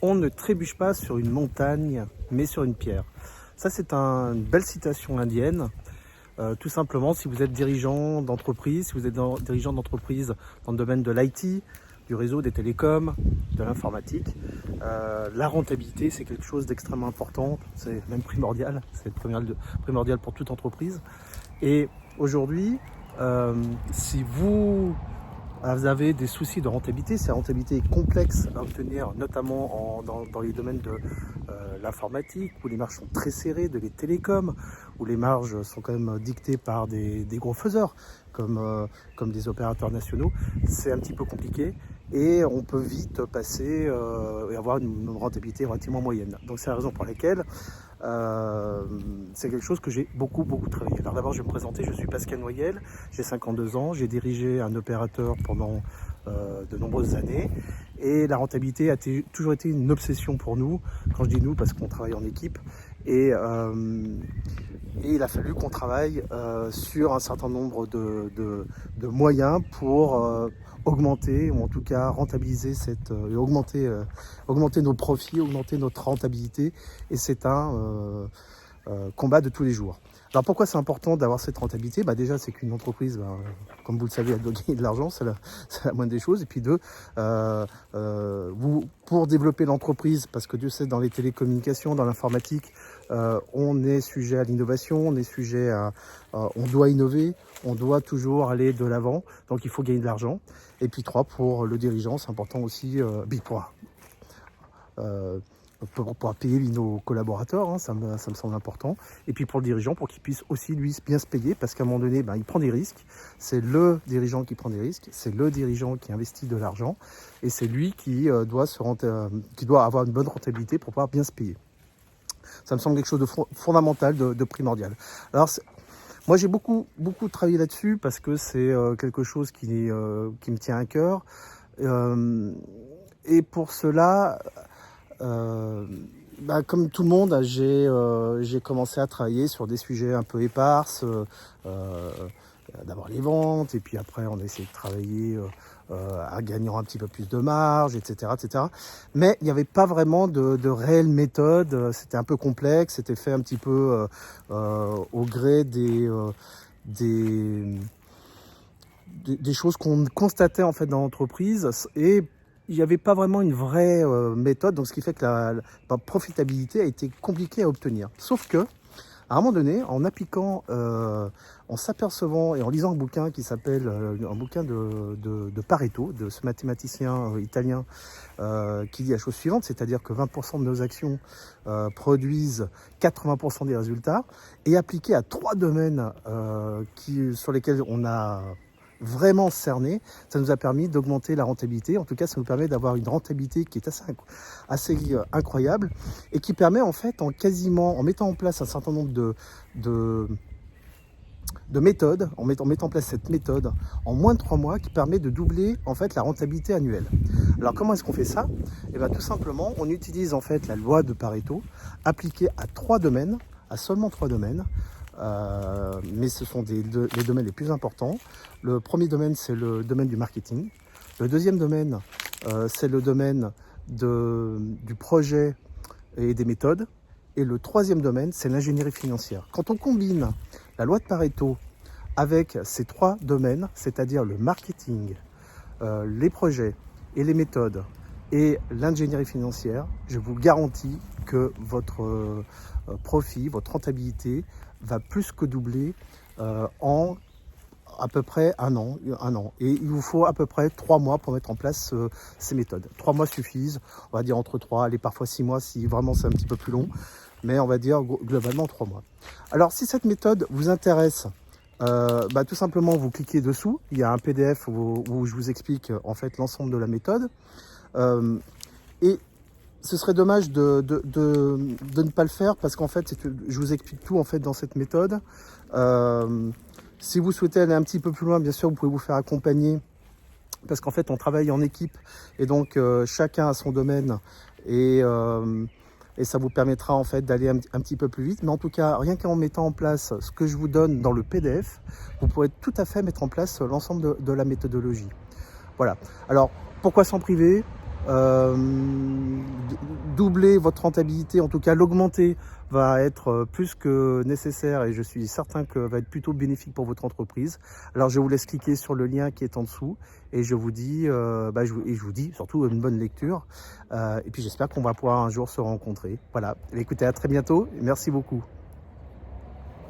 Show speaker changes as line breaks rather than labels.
On ne trébuche pas sur une montagne, mais sur une pierre. Ça, c'est une belle citation indienne. Tout simplement, si vous êtes dirigeant d'entreprise, si vous êtes dirigeant d'entreprise dans le domaine de l'IT, du réseau, des télécoms, de l'informatique, la rentabilité, c'est quelque chose d'extrêmement important, c'est même primordial, c'est primordial pour toute entreprise. Et aujourd'hui, si vous avez des soucis de rentabilité, cette rentabilité est complexe à obtenir, notamment dans les domaines de l'informatique, où les marges sont très serrées, de les télécoms, où les marges sont quand même dictées par des gros faiseurs, comme des opérateurs nationaux. C'est un petit peu compliqué et on peut vite passer et avoir une rentabilité relativement moyenne. Donc c'est la raison pour laquelle c'est quelque chose que j'ai beaucoup travaillé. Alors d'abord, je vais me présenter, je suis Pascal Noyel, j'ai 52 ans, j'ai dirigé un opérateur pendant de nombreuses années et la rentabilité a toujours été une obsession pour nous. Quand je dis nous, parce qu'on travaille en équipe et il a fallu qu'on travaille sur un certain nombre de moyens pour augmenter, ou en tout cas rentabiliser augmenter nos profits, augmenter notre rentabilité. Et c'est un combat de tous les jours. Alors pourquoi c'est important d'avoir cette rentabilité? Déjà c'est qu'une entreprise, comme vous le savez, elle doit gagner de l'argent, c'est la moindre des choses. Et puis deux, pour développer l'entreprise, parce que Dieu sait, dans les télécommunications, dans l'informatique, on est sujet à l'innovation, on est sujet on doit innover, on doit toujours aller de l'avant, donc il faut gagner de l'argent. Et puis trois, pour le dirigeant, c'est important aussi, pour pouvoir payer nos collaborateurs, hein, ça me semble important. Et puis pour le dirigeant, pour qu'il puisse aussi lui bien se payer, parce qu'à un moment donné, il prend des risques. C'est le dirigeant qui prend des risques, c'est le dirigeant qui investit de l'argent, et c'est lui qui doit avoir une bonne rentabilité pour pouvoir bien se payer. Ça me semble quelque chose de fondamental, de primordial. Alors moi j'ai beaucoup travaillé là-dessus parce que c'est quelque chose qui me tient à cœur. Et pour cela, comme tout le monde, j'ai commencé à travailler sur des sujets un peu éparses. D'abord les ventes, et puis après on a essayé de travailler à gagnant un petit peu plus de marge, etc. Mais il n'y avait pas vraiment de réelle méthode, c'était un peu complexe, c'était fait un petit peu au gré des choses qu'on constatait en fait dans l'entreprise, et il n'y avait pas vraiment une vraie méthode, donc ce qui fait que la profitabilité a été compliquée à obtenir. Sauf que, à un moment donné, en appliquant, en s'apercevant et en lisant un bouquin qui s'appelle un bouquin de Pareto, de ce mathématicien italien, qui dit la chose suivante, c'est-à-dire que 20% de nos actions produisent 80% des résultats, et appliqué à 3 domaines sur lesquels on a vraiment cerné, ça nous a permis d'augmenter la rentabilité. En tout cas, ça nous permet d'avoir une rentabilité qui est assez incroyable, et qui permet en fait, en mettant en place un certain nombre de méthodes, en mettant en place cette méthode en moins de 3 mois, qui permet de doubler en fait la rentabilité annuelle. Alors comment est-ce qu'on fait ça? Tout simplement, on utilise en fait la loi de Pareto appliquée à 3 domaines, à seulement 3 domaines. Mais ce sont les domaines les plus importants. Le premier domaine, c'est le domaine du marketing. Le deuxième domaine, c'est le domaine du projet et des méthodes. Et le troisième domaine, c'est l'ingénierie financière. Quand on combine la loi de Pareto avec ces 3 domaines, c'est-à-dire le marketing, les projets et les méthodes et l'ingénierie financière, je vous garantis que votre profit, votre rentabilité va plus que doubler en à peu près un an. Et il vous faut à peu près 3 mois pour mettre en place ces méthodes. 3 mois suffisent, on va dire entre 3, allez, parfois 6 mois si vraiment c'est un petit peu plus long, mais on va dire globalement 3 mois. Alors si cette méthode vous intéresse, tout simplement vous cliquez dessous, il y a un PDF où je vous explique en fait l'ensemble de la méthode. Et ce serait dommage de ne pas le faire, parce qu'en fait je vous explique tout en fait dans cette méthode. Si vous souhaitez aller un petit peu plus loin, bien sûr vous pouvez vous faire accompagner, parce qu'en fait on travaille en équipe, et donc chacun a son domaine, et ça vous permettra en fait d'aller un petit peu plus vite. Mais en tout cas, rien qu'en mettant en place ce que je vous donne dans le PDF, vous pourrez tout à fait mettre en place l'ensemble de la méthodologie. Voilà. Alors pourquoi s'en priver? doubler votre rentabilité, en tout cas l'augmenter, va être plus que nécessaire et je suis certain que va être plutôt bénéfique pour votre entreprise. Alors je vous laisse cliquer sur le lien qui est en dessous et je vous dis, je vous dis surtout une bonne lecture. Et puis j'espère qu'on va pouvoir un jour se rencontrer. Voilà, écoutez, à très bientôt. Merci beaucoup.